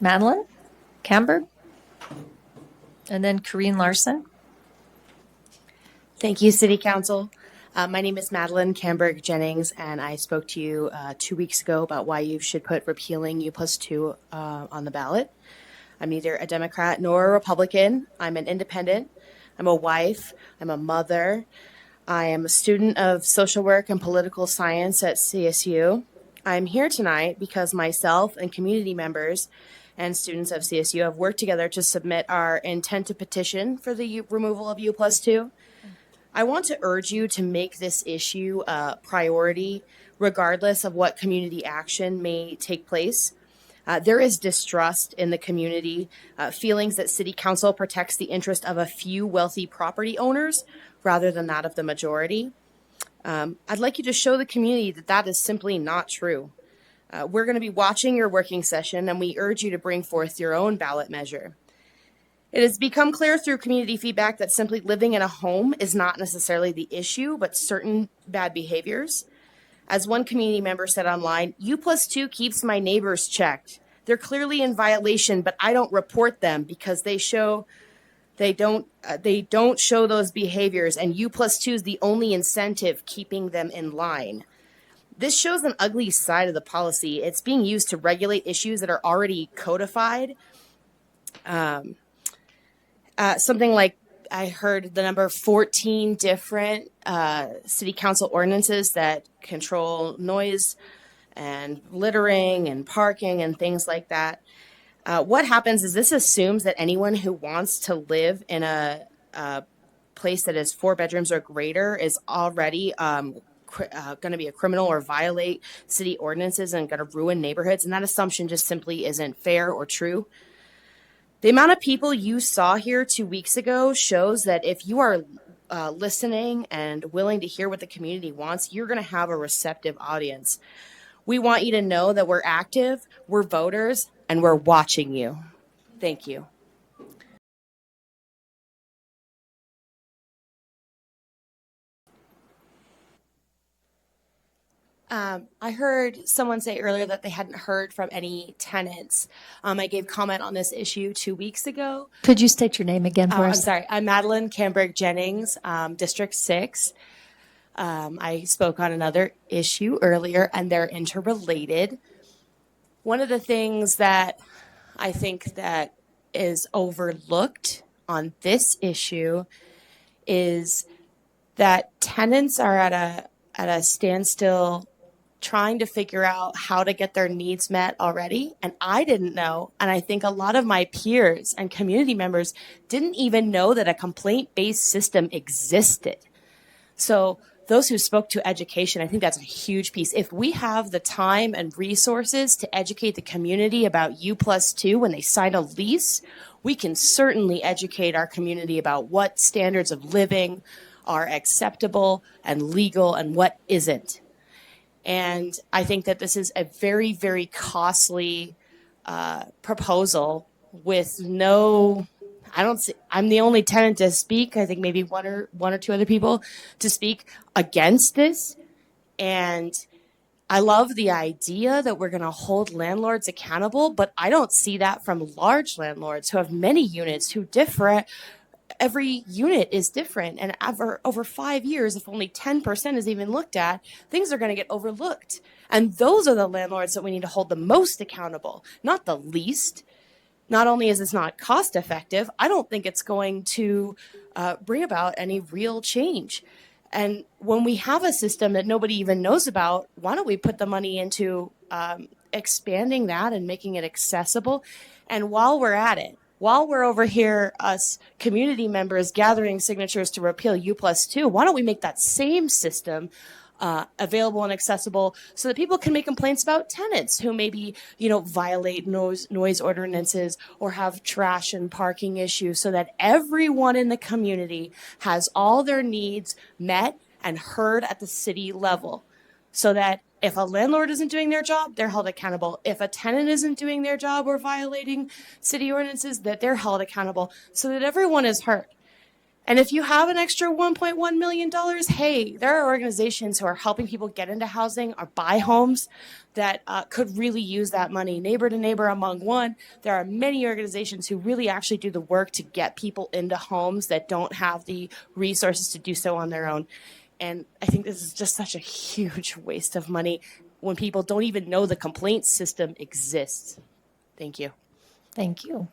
Madeleine Kamberg, and then Corrine Larson. Thank you, City Council. My name is Madeleine Kamberg Jennings, and I spoke to you 2 weeks ago about why you should put repealing U+2 on the ballot. I'm neither a Democrat nor a Republican. I'm an independent. I'm a wife. I'm a mother. I am a student of social work and political science at CSU. I'm here tonight because myself and community members and students of CSU have worked together to submit our intent to petition for the removal of U+2. I want to urge you to make this issue a priority, regardless of what community action may take place. There is distrust in the community, feelings that City Council protects the interest of a few wealthy property owners rather than that of the majority. I'd like you to show the community that that is simply not true. We're going to be watching your working session, and we urge you to bring forth your own ballot measure. It has become clear through community feedback that simply living in a home is not necessarily the issue, but certain bad behaviors. As one community member said online, U+2 keeps my neighbors checked. They're clearly in violation, but I don't report them because they don't show those behaviors, and U+2 is the only incentive keeping them in line. This shows an ugly side of the policy. It's being used to regulate issues that are already codified. Something like I heard the number 14 different city council ordinances that control noise and littering and parking and things like that. What happens is this assumes that anyone who wants to live in a place that is 4 bedrooms or greater is already going to be a criminal or violate city ordinances and going to ruin neighborhoods. And that assumption just simply isn't fair or true. The amount of people you saw here 2 weeks ago shows that if you are listening and willing to hear what the community wants, you're going to have a receptive audience. We want you to know that we're active, we're voters, and we're watching you. Thank you. I heard someone say earlier that they hadn't heard from any tenants. I gave comment on this issue 2 weeks ago. Could you state your name again for us? I'm sorry. I'm Madeleine Kamberg Jennings, District 6. I spoke on another issue earlier, and they're interrelated. One of the things that I think that is overlooked on this issue is that tenants are at a standstill trying to figure out how to get their needs met already. And I didn't know, and I think a lot of my peers and community members didn't even know that a complaint-based system existed. So those who spoke to education, I think that's a huge piece. If we have the time and resources to educate the community about U+2 when they sign a lease, we can certainly educate our community about what standards of living are acceptable and legal and what isn't. And I think that this is a very, very costly proposal with no, I'm the only tenant to speak. I think maybe one or two other people to speak against this. And I love the idea that we're going to hold landlords accountable, but I don't see that from large landlords who have many units who differ. Every unit is different, and over 5 years, if only 10% is even looked at, things are going to get overlooked. And those are the landlords that we need to hold the most accountable, not the least. Not only is this not cost effective, I don't think it's going to bring about any real change. And when we have a system that nobody even knows about, why don't we put the money into expanding that and making it accessible? And while we're at it, while we're over here, us community members gathering signatures to repeal U+2, why don't we make that same system available and accessible so that people can make complaints about tenants who maybe, violate noise ordinances or have trash and parking issues, so that everyone in the community has all their needs met and heard at the city level, so that if a landlord isn't doing their job, they're held accountable. If a tenant isn't doing their job or violating city ordinances, that they're held accountable, so that everyone is heard. And if you have an extra $1.1 million, hey, there are organizations who are helping people get into housing or buy homes that could really use that money. Neighbor to Neighbor Among One, there are many organizations who really actually do the work to get people into homes that don't have the resources to do so on their own. And I think this is just such a huge waste of money when people don't even know the complaint system exists. Thank you. Thank you.